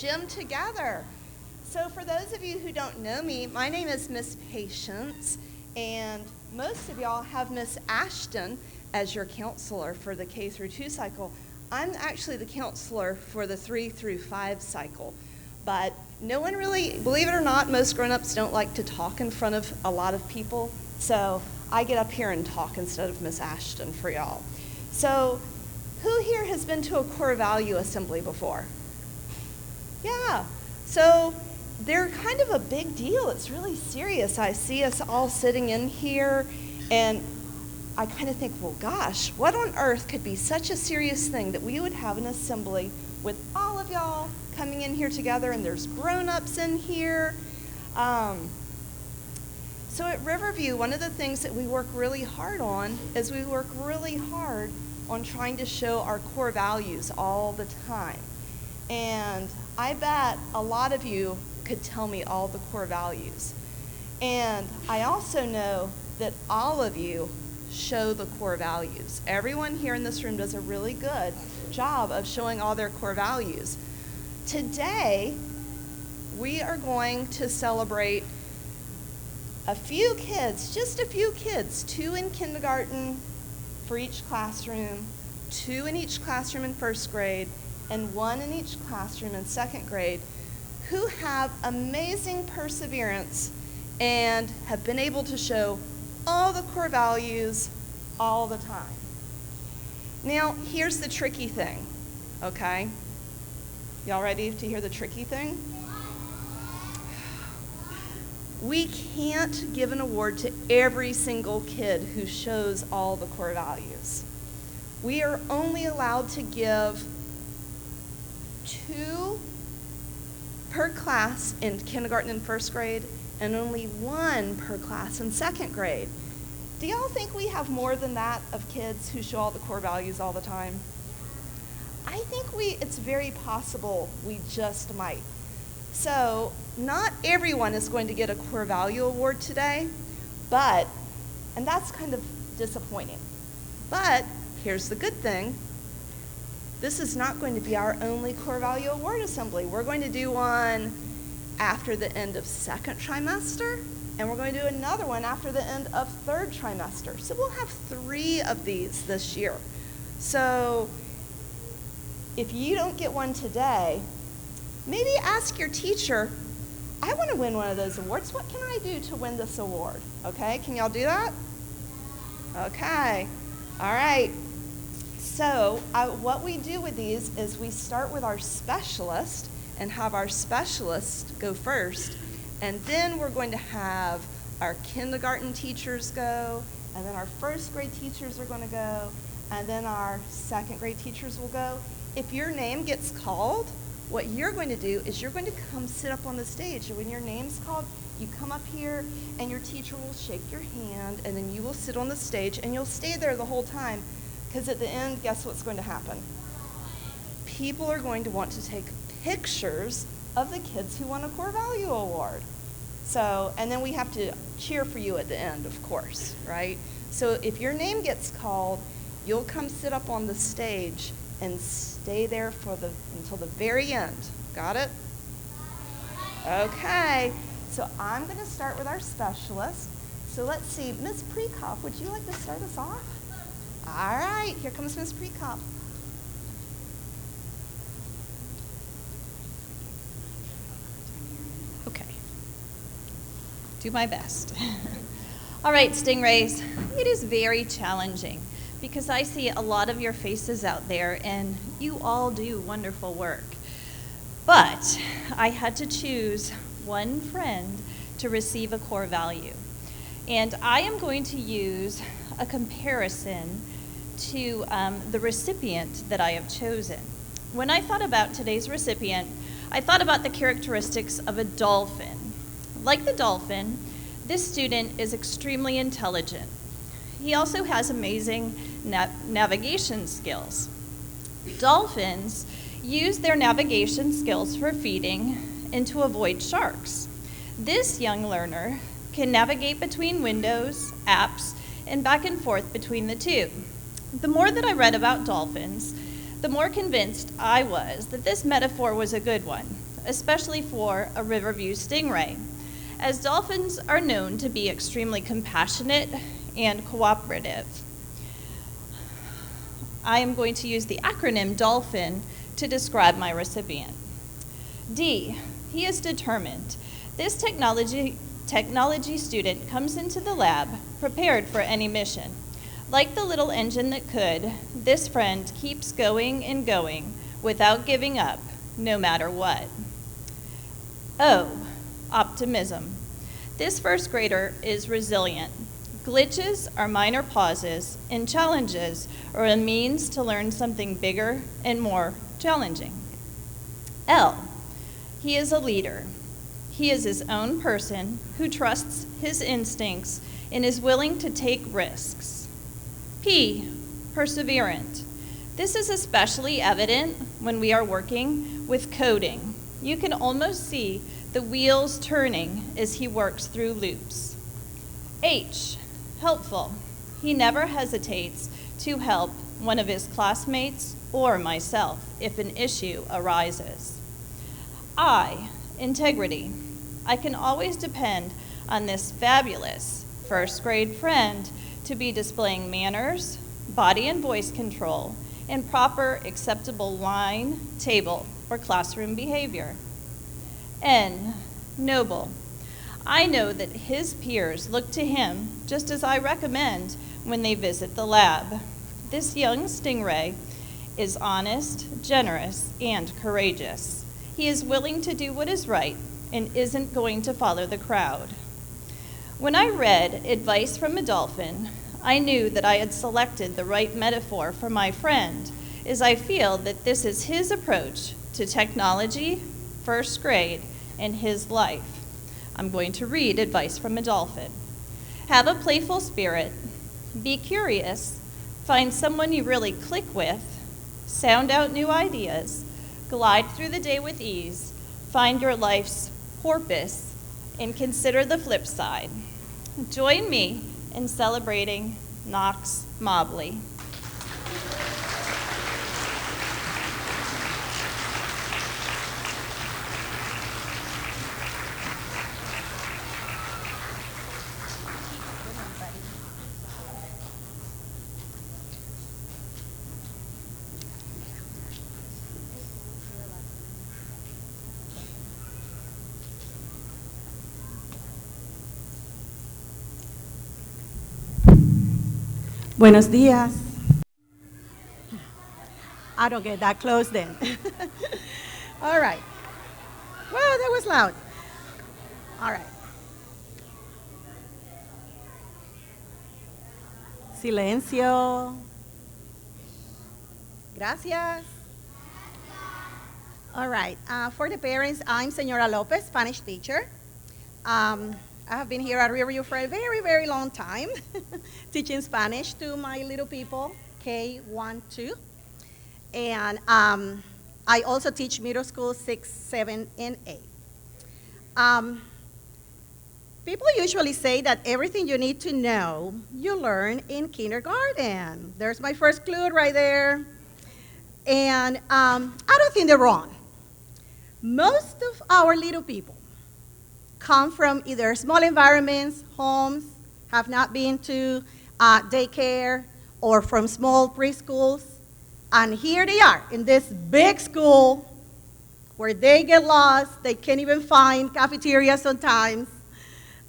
gym together. So for those of you who don't know me, my name is Miss Patience, and most of y'all have Miss Ashton as your counselor for the K through 2 cycle. I'm actually the counselor for the 3 through 5 cycle. But no one really, believe it or not, most grown-ups don't like to talk in front of a lot of people. So I get up here and talk instead of Miss Ashton for y'all. So who here has been to a core value assembly before? Yeah. So they're kind of a big deal. It's really serious. I see us all sitting in here, and I kind of think, well, gosh, what on earth could be such a serious thing that we would have an assembly with all of y'all coming in here together, and there's grown-ups in here. So at Riverview, one of the things that we work really hard on is we work really hard on trying to show our core values all the time. And I bet a lot of you could tell me all the core values. And I also know that all of you show the core values. Everyone here in this room does a really good job of showing all their core values. Today, we are going to celebrate a few kids, just a few kids, 2 in kindergarten for each classroom, 2 in each classroom in 1st grade, and 1 in each classroom in 2nd grade, who have amazing perseverance and have been able to show all the core values all the time. Now, here's the tricky thing, okay? Y'all ready to hear the tricky thing? We can't give an award to every single kid who shows all the core values. We are only allowed to give 2 per class in kindergarten and 1st grade, and only 1 per class in 2nd grade. Do y'all think we have more than that of kids who show all the core values all the time? I think it's very possible we just might. So not everyone is going to get a core value award today, and that's kind of disappointing. But here's the good thing. This is not going to be our only core value award assembly. We're going to do one after the end of 2nd trimester, and we're going to do another one after the end of 3rd trimester. So we'll have 3 of these this year. So if you don't get one today, maybe ask your teacher, I want to win one of those awards. What can I do to win this award? Okay, can y'all do that? Okay, all right. So what we do with these is we start with our specialist and have our specialist go first, and then we're going to have our kindergarten teachers go, and then our 1st grade teachers are going to go, and then our 2nd grade teachers will go. If your name gets called, what you're going to do is you're going to come sit up on the stage. And when your name's called, you come up here, and your teacher will shake your hand, and then you will sit on the stage, and you'll stay there the whole time, because at the end, guess what's going to happen? People are going to want to take pictures of the kids who won a core value award. So, and then we have to cheer for you at the end, of course, right? So if your name gets called, you'll come sit up on the stage and stay there until the very end. Got it? Okay, so I'm going to start with our specialist. So let's see, Ms. Prekop, would you like to start us off? All right, here comes Ms. Prekop. Okay, do my best. All right, Stingrays, it is very challenging because I see a lot of your faces out there and you all do wonderful work. But I had to choose one friend to receive a core value. And I am going to use a comparison to the recipient that I have chosen. When I thought about today's recipient, I thought about the characteristics of a dolphin. Like the dolphin, this student is extremely intelligent. He also has amazing navigation skills. Dolphins use their navigation skills for feeding and to avoid sharks. This young learner can navigate between windows, apps, and back and forth between the two. The more that I read about dolphins, the more convinced I was that this metaphor was a good one. especially for a Riverview stingray, as dolphins are known to be extremely compassionate and cooperative. I am going to use the acronym DOLPHIN to describe my recipient. D, he is determined. This technology student comes into the lab prepared for any mission. Like the little engine that could, this friend keeps going and going without giving up, no matter what. O, optimism. This first grader is resilient. Glitches are minor pauses, and challenges are a means to learn something bigger and more challenging. L, he is a leader. He is his own person who trusts his instincts and is willing to take risks. P, perseverant. This is especially evident when we are working with coding. You can almost see the wheels turning as he works through loops. H, helpful. He never hesitates to help one of his classmates or myself if an issue arises. I, integrity. I can always depend on this fabulous first grade friend to be displaying manners, body and voice control, and proper acceptable line, table, or classroom behavior. N, noble. I know that his peers look to him just as I recommend when they visit the lab. This young stingray is honest, generous, and courageous. He is willing to do what is right and isn't going to follow the crowd. When I read Advice from a Dolphin, I knew that I had selected the right metaphor for my friend, as I feel that this is his approach to technology, first grade, and his life. I'm going to read Advice from a Dolphin. Have a playful spirit, be curious, find someone you really click with, sound out new ideas, glide through the day with ease, find your life's porpoise, and consider the flip side. Join me in celebrating Knox Mobley. Buenos días. I don't get that close then. All right. Well, that was loud. All right. Silencio. Gracias. All right. For the parents, I'm Senora Lopez, Spanish teacher. I have been here at Riverview for a very, very long time, teaching Spanish to my little people, K1, 2. And I also teach middle school 6, 7, and 8. People usually say that everything you need to know, you learn in kindergarten. There's my first clue right there. And I don't think they're wrong. Most of our little people come from either small environments, homes, have not been to daycare, or from small preschools. And here they are in this big school where they get lost, they can't even find cafeteria sometimes,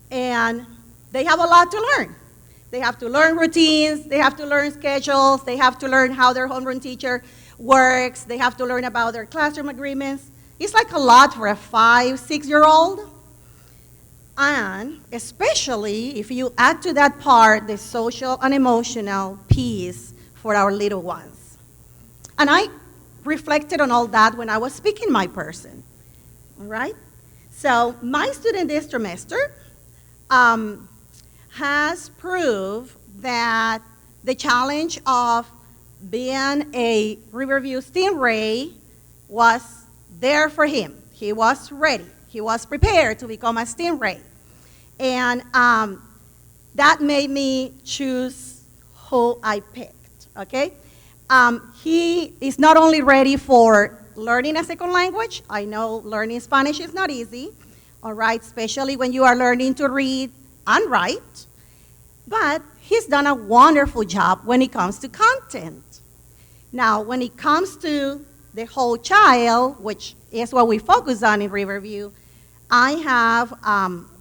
and they have a lot to learn. They have to learn routines, they have to learn schedules, they have to learn how their homeroom teacher works, they have to learn about their classroom agreements. It's like a lot for a 5, 6-year-old. And especially if you add to that part the social and emotional piece for our little ones. And I reflected on all that when I was speaking my person, all right? So my student this trimester has proved that the challenge of being a Riverview Stingray was there for him. He was ready. He was prepared to become a stingray. And that made me choose who I picked, okay? He is not only ready for learning a second language. I know learning Spanish is not easy, all right, especially when you are learning to read and write. But he's done a wonderful job when it comes to content. Now, when it comes to the whole child, which is what we focus on in Riverview, I have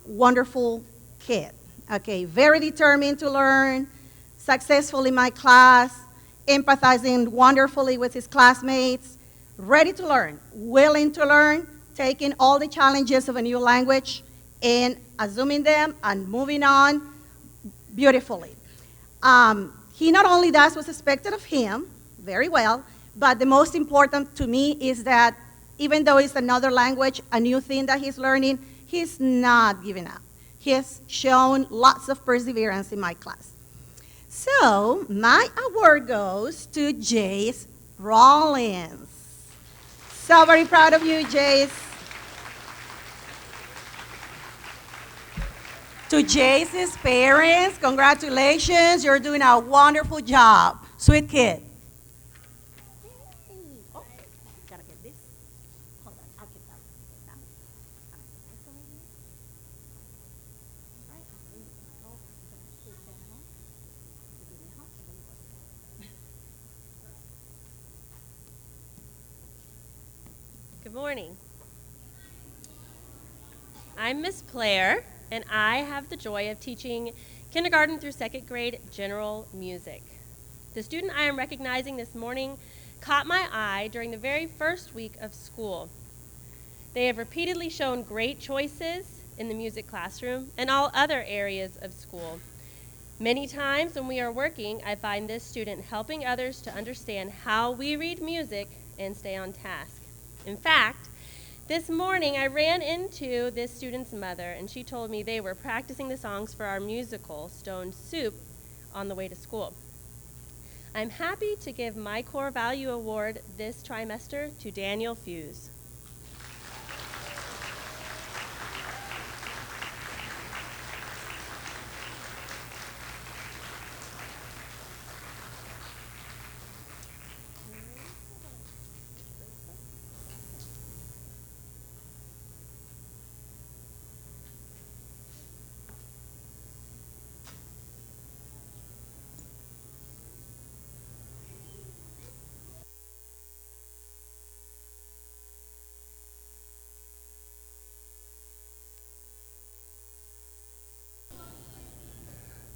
wonderful kid, okay, very determined to learn, successful in my class, empathizing wonderfully with his classmates, ready to learn, willing to learn, taking all the challenges of a new language and assuming them and moving on beautifully. He not only does what's expected of him very well, but the most important to me is that even though it's another language, a new thing that he's learning, he's not giving up. He has shown lots of perseverance in my class. So my award goes to Jace Rollins. So very proud of you, Jace. To Jace's parents, congratulations. You're doing a wonderful job. Sweet kid. Good morning. I'm Miss Blair, and I have the joy of teaching kindergarten through second grade general music. The student I am recognizing this morning caught my eye during the very first week of school. They have repeatedly shown great choices in the music classroom and all other areas of school. Many times when we are working, I find this student helping others to understand how we read music and stay on task. In fact, this morning I ran into this student's mother, and she told me they were practicing the songs for our musical, Stone Soup, on the way to school. I'm happy to give my Core Value Award this trimester to Daniel Fuse.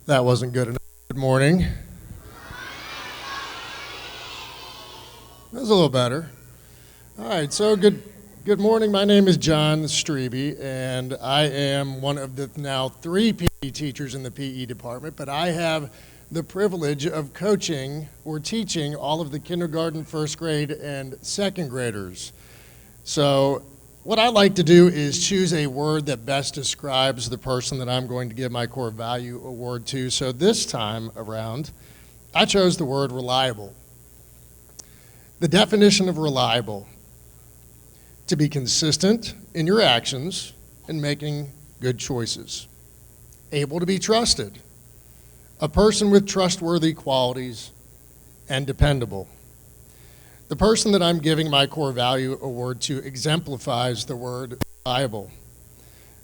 That wasn't good enough. Good morning. That was a little better. All right, so good morning. My name is John Strebe, and I am one of the now 3 PE teachers in the PE department, but I have the privilege of coaching or teaching all of the kindergarten, first grade, and second graders. So what I like to do is choose a word that best describes the person that I'm going to give my Core Value Award to. So this time around, I chose the word reliable. The definition of reliable: to be consistent in your actions and making good choices. Able to be trusted. A person with trustworthy qualities and dependable. The person that I'm giving my Core Value Award to exemplifies the word reliable.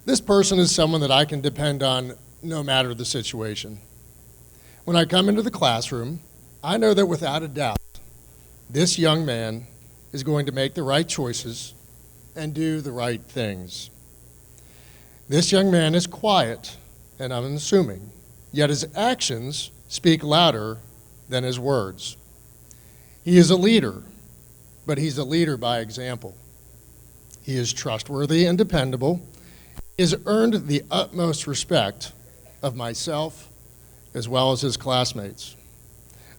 This person is someone that I can depend on no matter the situation. When I come into the classroom, I know that without a doubt, this young man is going to make the right choices and do the right things. This young man is quiet and unassuming, yet his actions speak louder than his words. He is a leader, but he's a leader by example. He is trustworthy and dependable. He has earned the utmost respect of myself as well as his classmates.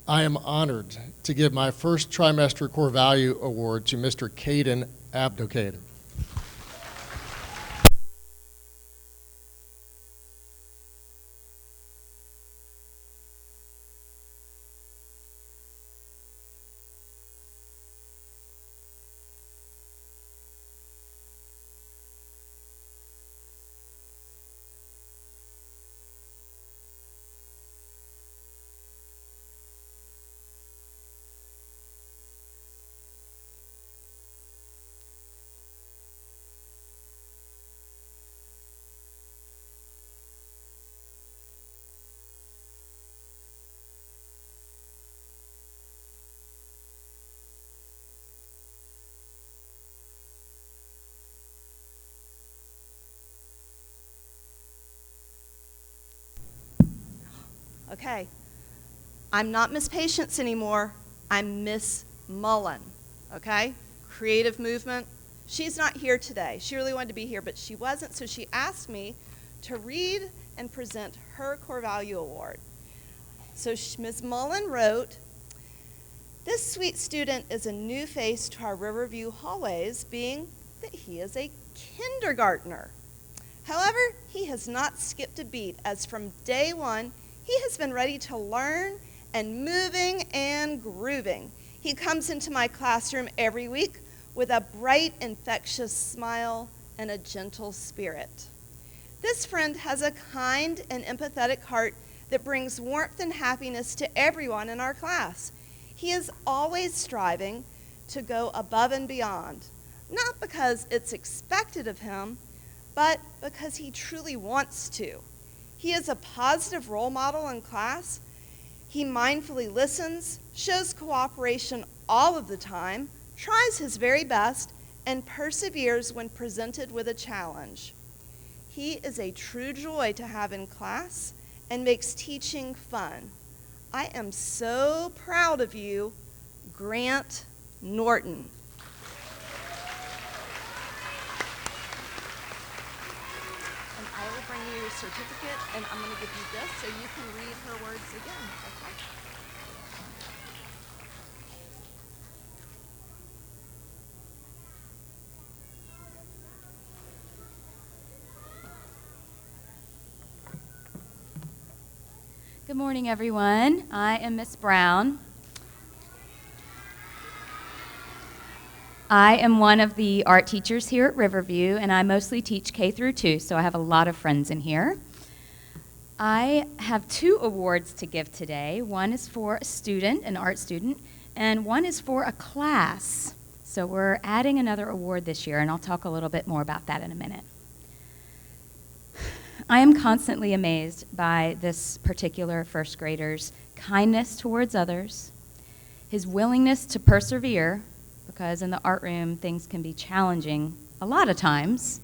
I am honored to give my first trimester Core Value Award to Mr. Caden Abdocator. Okay, I'm not Miss Patience anymore. I'm Miss Mullen, okay? Creative movement. She's not here today. She really wanted to be here, but she wasn't, so she asked me to read and present her Core Value Award. So Ms. Mullen wrote, "This sweet student is a new face to our Riverview hallways, being that he is a kindergartner. However, he has not skipped a beat, as from day one, he has been ready to learn and moving and grooving. He comes into my classroom every week with a bright, infectious smile and a gentle spirit. This friend has a kind and empathetic heart that brings warmth and happiness to everyone in our class. He is always striving to go above and beyond, not because it's expected of him, but because he truly wants to. He is a positive role model in class. He mindfully listens, shows cooperation all of the time, tries his very best, and perseveres when presented with a challenge. He is a true joy to have in class and makes teaching fun. I am so proud of you, Grant Norton." And I will bring you your certificate, and I'm going to give you this so you can read her words again. Okay? Good morning, everyone. I am Miss Brown. I am one of the art teachers here at Riverview, and I mostly teach K through 2, so I have a lot of friends in here. I have 2 awards to give today. One is for a student, an art student, and one is for a class. So we're adding another award this year, and I'll talk a little bit more about that in a minute. I am constantly amazed by this particular first grader's kindness towards others, his willingness to persevere, because in the art room things can be challenging a lot of times,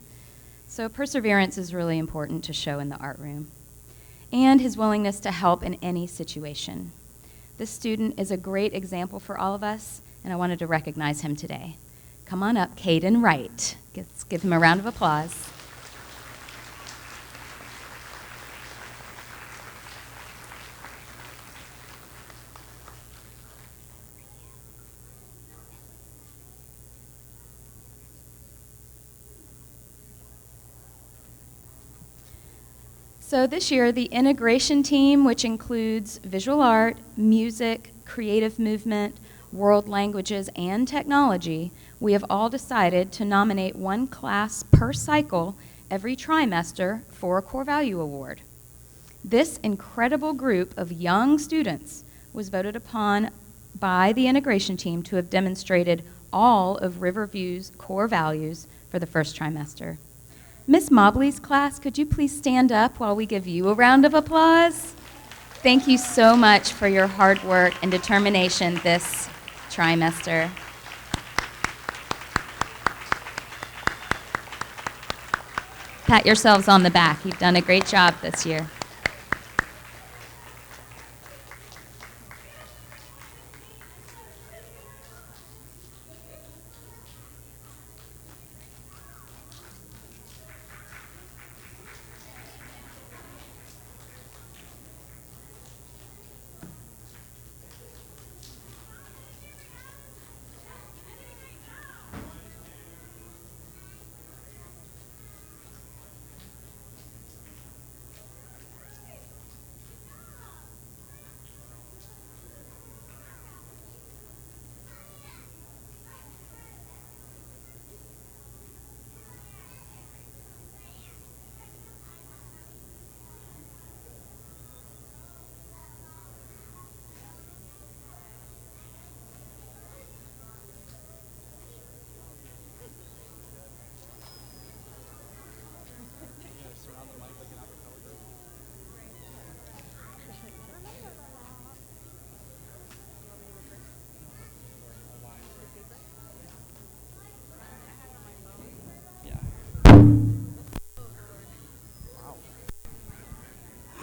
so perseverance is really important to show in the art room, and his willingness to help in any situation. This student is a great example for all of us, and I wanted to recognize him today. Come on up, Caden Wright. Let's give him a round of applause. So this year, the integration team, which includes visual art, music, creative movement, world languages, and technology, we have all decided to nominate one class per cycle every trimester for a Core Value Award. This incredible group of young students was voted upon by the integration team to have demonstrated all of Riverview's core values for the first trimester. Miss Mobley's class, could you please stand up while we give you a round of applause? Thank you so much for your hard work and determination this trimester. Pat yourselves on the back. You've done a great job this year.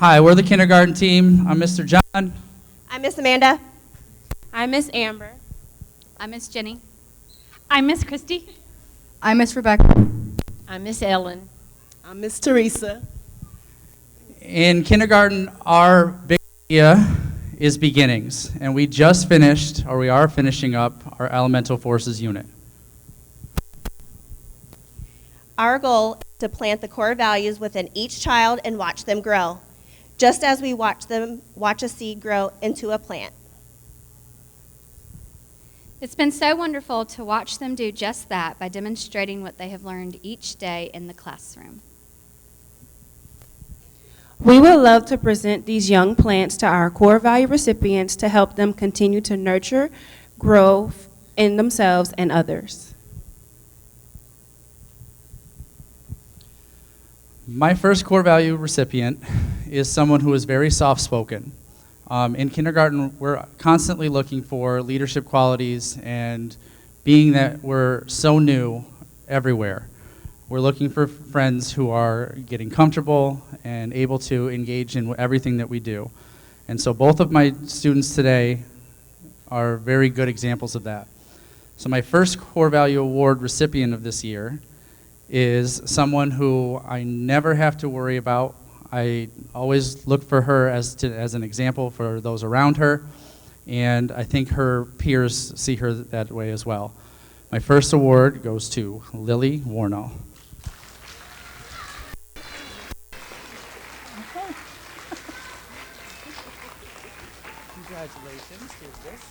Hi, we're the kindergarten team. I'm Mr. John. I'm Miss Amanda. I'm Miss Amber. I'm Miss Jenny. I'm Miss Christy. I'm Miss Rebecca. I'm Miss Ellen. I'm Miss Teresa. In kindergarten, our big idea is beginnings, and we just finished, or we are finishing up, our elemental forces unit. Our goal is to plant the core values within each child and watch them grow, just as we watch a seed grow into a plant. It's been so wonderful to watch them do just that by demonstrating what they have learned each day in the classroom. We would love to present these young plants to our core value recipients to help them continue to nurture, grow in themselves and others. My first core value recipient is someone who is very soft-spoken. In kindergarten, we're constantly looking for leadership qualities, and being that we're so new everywhere, we're looking for friends who are getting comfortable and able to engage in everything that we do. And so both of my students today are very good examples of that. So my first core value award recipient of this year is someone who I never have to worry about. I always look for her as an example for those around her, and I think her peers see her that way as well. My first award goes to Lily Warnell. Congratulations. Here's this.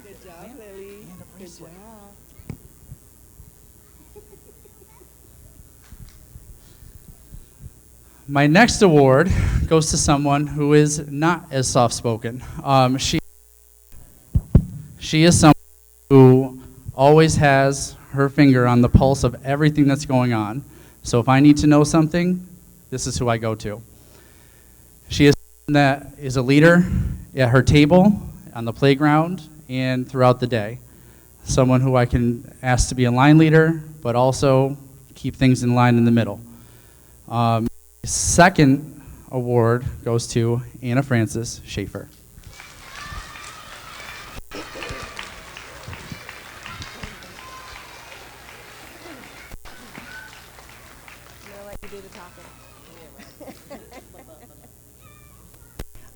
Good job, Lily. Good job. My next award goes to someone who is not as soft-spoken. She is someone who always has her finger on the pulse of everything that's going on. So if I need to know something, this is who I go to. She is someone that is a leader at her table, on the playground, and throughout the day. Someone who I can ask to be a line leader, but also keep things in line in the middle. Second award goes to Anna Francis Schaefer.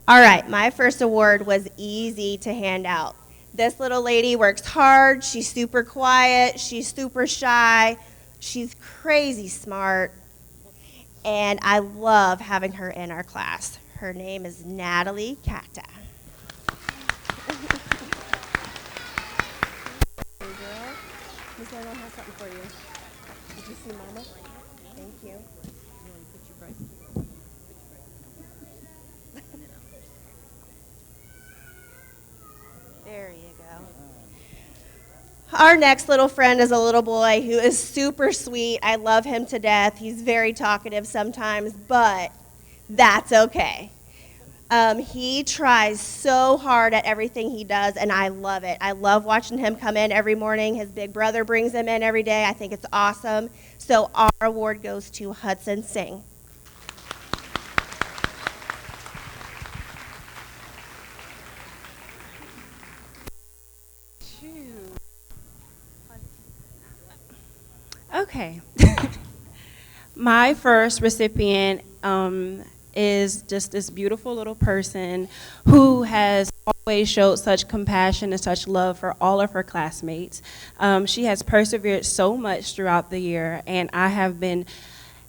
All right, my first award was easy to hand out. This little lady works hard, she's super quiet, she's super shy, she's crazy smart, and I love having her in our class. Her name is Natalie Kata. Hey girl, Miss Arnold has something for you. Did you see Mama? Thank you. There you go. Our next little friend is a little boy who is super sweet. I love him to death. He's very talkative sometimes, but that's okay. He tries so hard at everything he does, and I love it. I love watching him come in every morning. His big brother brings him in every day. I think it's awesome. So our award goes to Hudson Singh. Okay. My first recipient is just this beautiful little person who has always showed such compassion and such love for all of her classmates. She has persevered so much throughout the year, and I have been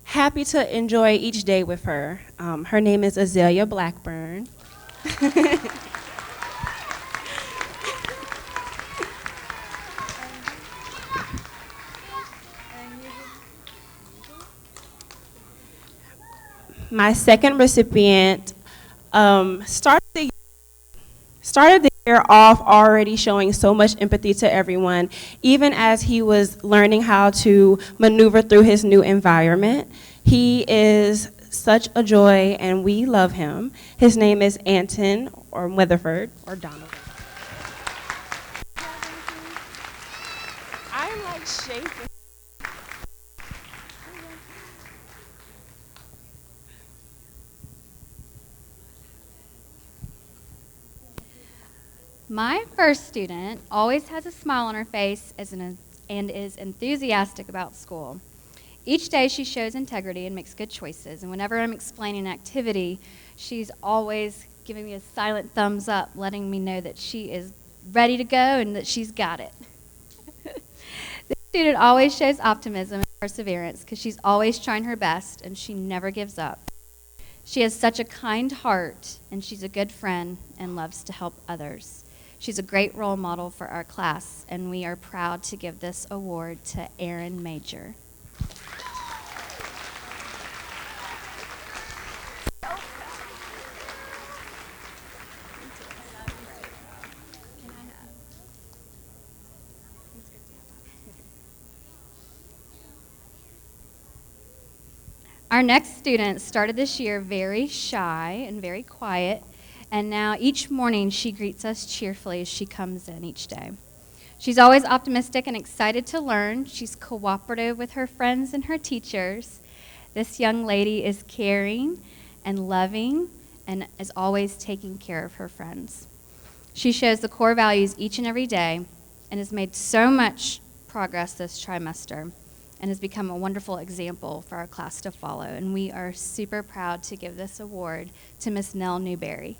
happy to enjoy each day with her. Her name is Azalea Blackburn. My second recipient started the year off already showing so much empathy to everyone, even as he was learning how to maneuver through his new environment. He is such a joy, and we love him. His name is Anton or Weatherford or Donald. I'm like shaking. My first student always has a smile on her face and is enthusiastic about school. Each day she shows integrity and makes good choices, and whenever I'm explaining an activity, she's always giving me a silent thumbs up, letting me know that she is ready to go and that she's got it. This student always shows optimism and perseverance because she's always trying her best and she never gives up. She has such a kind heart, and she's a good friend and loves to help others. She's a great role model for our class, and we are proud to give this award to Erin Major. Our next student started this year very shy and very quiet, and now each morning she greets us cheerfully as she comes in each day. She's always optimistic and excited to learn. She's cooperative with her friends and her teachers. This young lady is caring and loving and is always taking care of her friends. She shows the core values each and every day and has made so much progress this trimester and has become a wonderful example for our class to follow. And we are super proud to give this award to Miss Nell Newberry.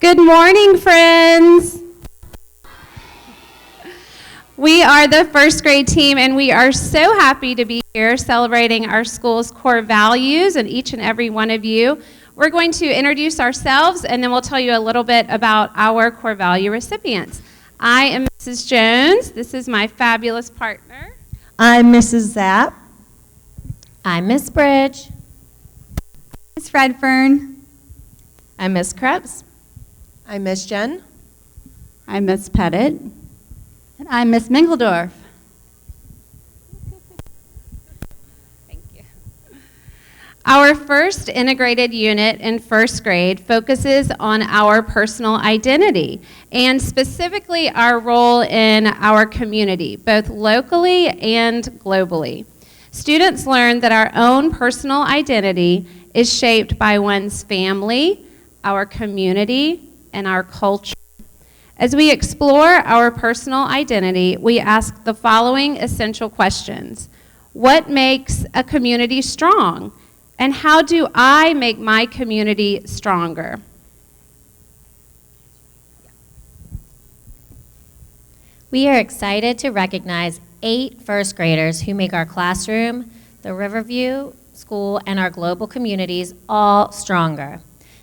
Good morning, friends. We are the first grade team, and we are so happy to be here celebrating our school's core values and each and every one of you. We're going to introduce ourselves, and then we'll tell you a little bit about our core value recipients. I am Mrs. Jones. This is my fabulous partner. I'm Mrs. Zapp. I'm Miss Bridge. Miss Redfern. I'm Miss Krebs. I'm Miss Jen. I'm Miss Pettit. And I'm Miss Mingledorf. Thank you. Our first integrated unit in first grade focuses on our personal identity and specifically our role in our community, both locally and globally. Students learn that our own personal identity is shaped by one's family, our community, and our culture. As we explore our personal identity, we ask the following essential questions. What makes a community strong? And how do I make my community stronger? We are excited to recognize 8 first graders who make our classroom, the Riverview School, and our global communities all stronger.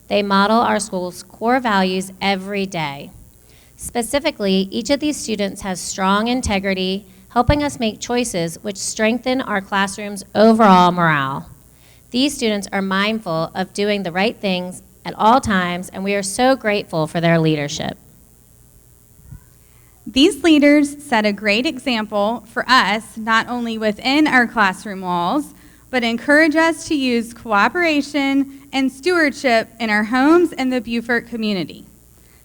They model our school's core values every day. Specifically, each of these students has strong integrity, helping us make choices which strengthen our classroom's overall morale. These students are mindful of doing the right things at all times, and we are so grateful for their leadership. These leaders set a great example for us, not only within our classroom walls, but encourage us to use cooperation and stewardship in our homes and the Beaufort community.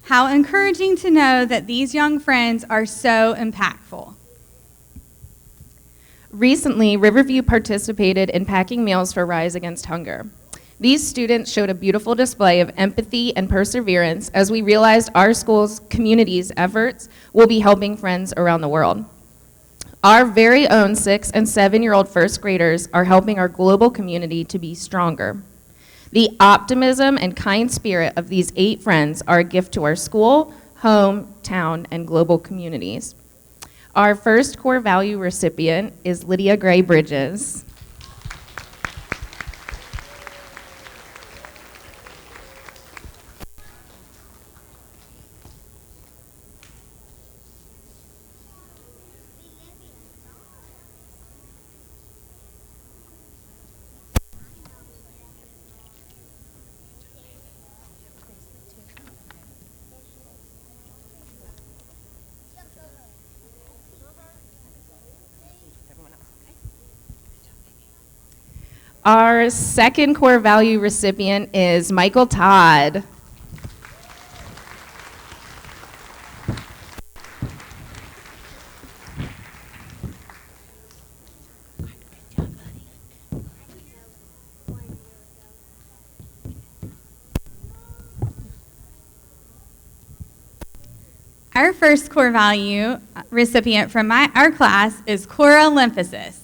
How encouraging to know that these young friends are so impactful. Recently, Riverview participated in packing meals for Rise Against Hunger. These students showed a beautiful display of empathy and perseverance as we realized our school's community's efforts will be helping friends around the world. Our very own 6- and 7-year-old first graders are helping our global community to be stronger. The optimism and kind spirit of these 8 friends are a gift to our school, home, town, and global communities. Our first core value recipient is Lydia Gray Bridges. Our second core value recipient is Michael Todd. Our first core value recipient from our class is Cora Lymphasis.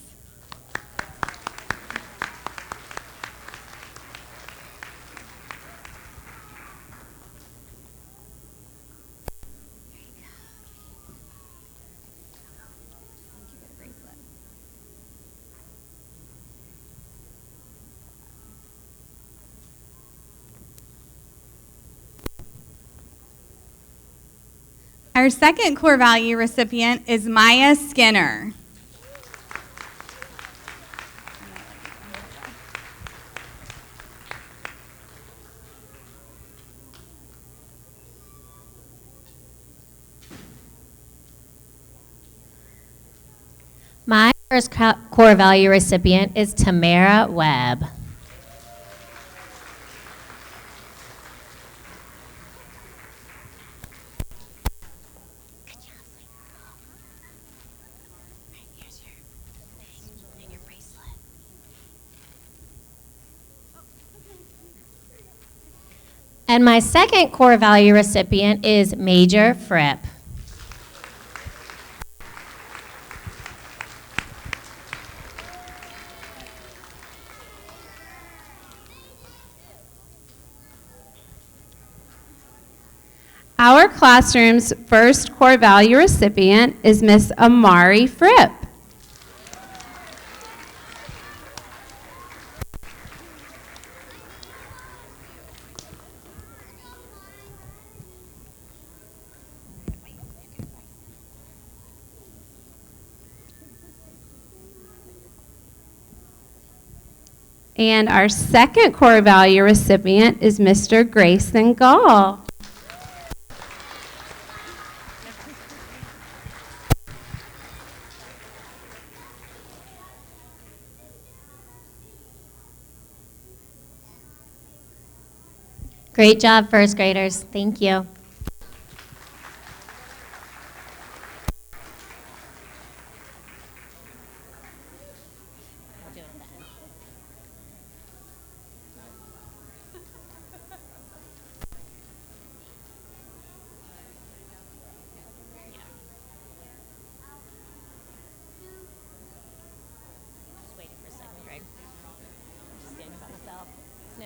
Our second core value recipient is Maya Skinner. My first core value recipient is Tamara Webb. And my second core value recipient is Major Fripp. Our classroom's first core value recipient is Miss Amari Fripp. And our second core value recipient is Mr. Grayson Gall. Great job, first graders. Thank you.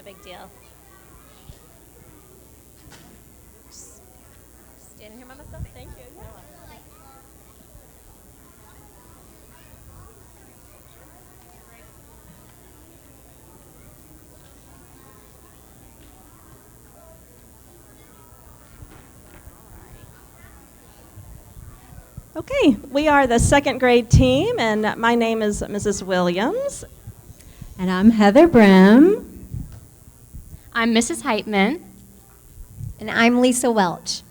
Big deal. Standing here by myself. Thank you. Okay, we are the second grade team, and my name is Mrs. Williams. And I'm Heather Brim. I'm Mrs. Heitman. And I'm Lisa Welch.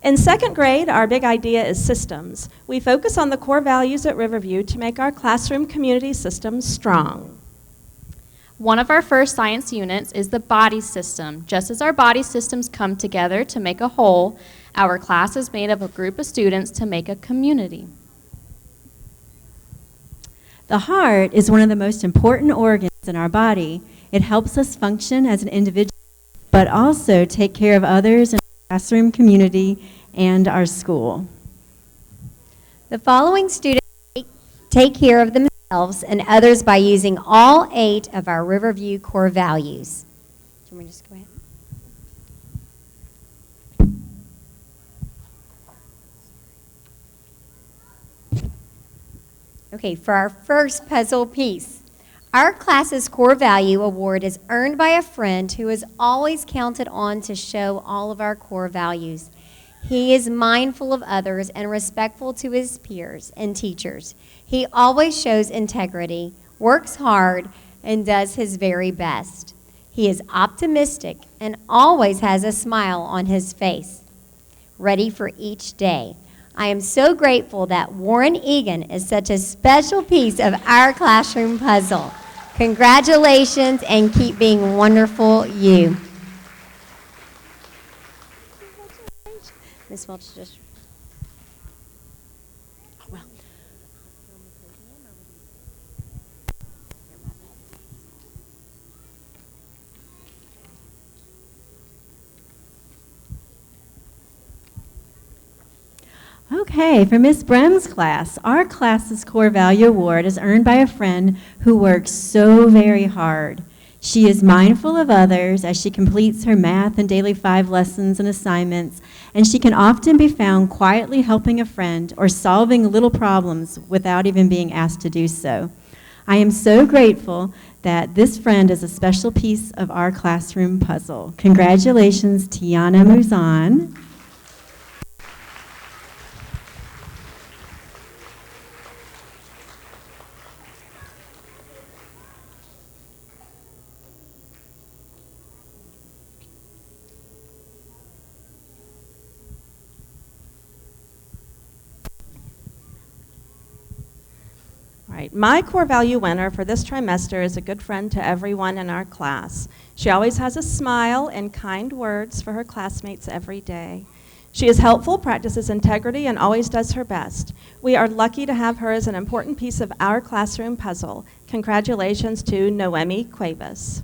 In second grade, our big idea is systems. We focus on the core values at Riverview to make our classroom community systems strong. One of our first science units is the body system. Just as our body systems come together to make a whole, our class is made of a group of students to make a community. The heart is one of the most important organs in our body. It helps us function as an individual, but also take care of others in our classroom community and our school. The following students take care of themselves and others by using all 8 of our Riverview core values. Do you want me to just go ahead? Okay, for our first puzzle piece, our class's core value award is earned by a friend who is always counted on to show all of our core values. He is mindful of others and respectful to his peers and teachers. He always shows integrity, works hard, and does his very best. He is optimistic and always has a smile on his face, ready for each day. I am so grateful that Warren Egan is such a special piece of our classroom puzzle. Congratulations and keep being wonderful, you. Ms. Welch just. Well. Okay, for Miss Brem's class, our class's core value award is earned by a friend who works so very hard. She is mindful of others as she completes her math and daily 5 lessons and assignments, and she can often be found quietly helping a friend or solving little problems without even being asked to do so. I am so grateful that this friend is a special piece of our classroom puzzle. Congratulations, Tiana Muzan. Right. My core value winner for this trimester is a good friend to everyone in our class. She always has a smile and kind words for her classmates every day. She is helpful, practices integrity, and always does her best. We are lucky to have her as an important piece of our classroom puzzle. Congratulations to Noemi Cuevas.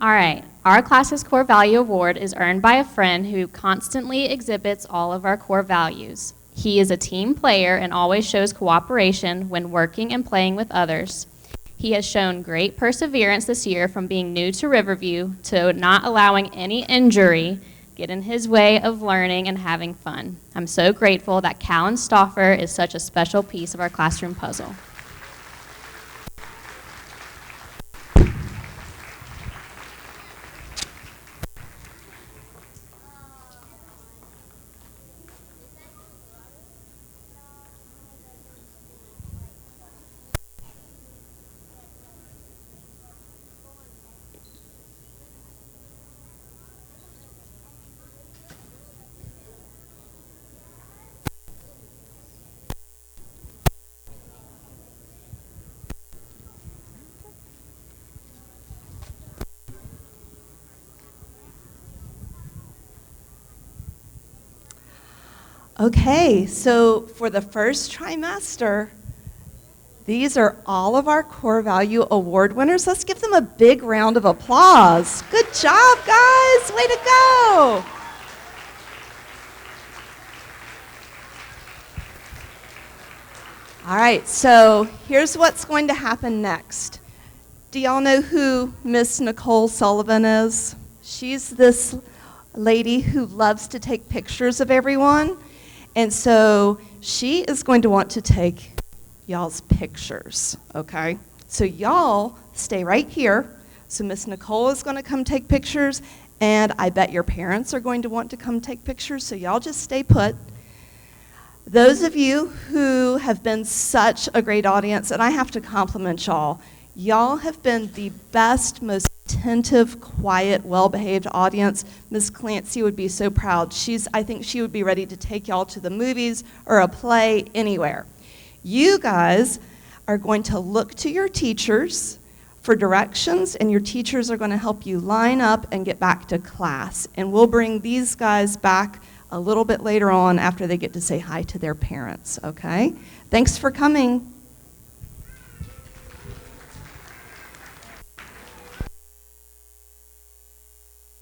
All right, our class's core value award is earned by a friend who constantly exhibits all of our core values. He is a team player and always shows cooperation when working and playing with others. He has shown great perseverance this year from being new to Riverview to not allowing any injury get in his way of learning and having fun. I'm so grateful that Callan Stauffer is such a special piece of our classroom puzzle. Okay, so for the first trimester, these are all of our core value award winners. Let's give them a big round of applause. Good job, guys. Way to go. All right, so here's what's going to happen next. Do y'all know who Miss Nicole Sullivan is? She's this lady who loves to take pictures of everyone. And so she is going to want to take y'all's pictures, okay? So y'all stay right here. So Miss Nicole is going to come take pictures, And I bet your parents are going to want to come take pictures, so y'all just stay put. Those of you who have been such a great audience, and I have to compliment y'all, y'all have been the best, most attentive, quiet, well-behaved audience. Ms. Clancy would be so proud. I think she would be ready to take y'all to the movies or a play, anywhere. You guys are going to look to your teachers for directions, and your teachers are going to help you line up and get back to class. And we'll bring these guys back a little bit later on after they get to say hi to their parents, okay? Thanks for coming.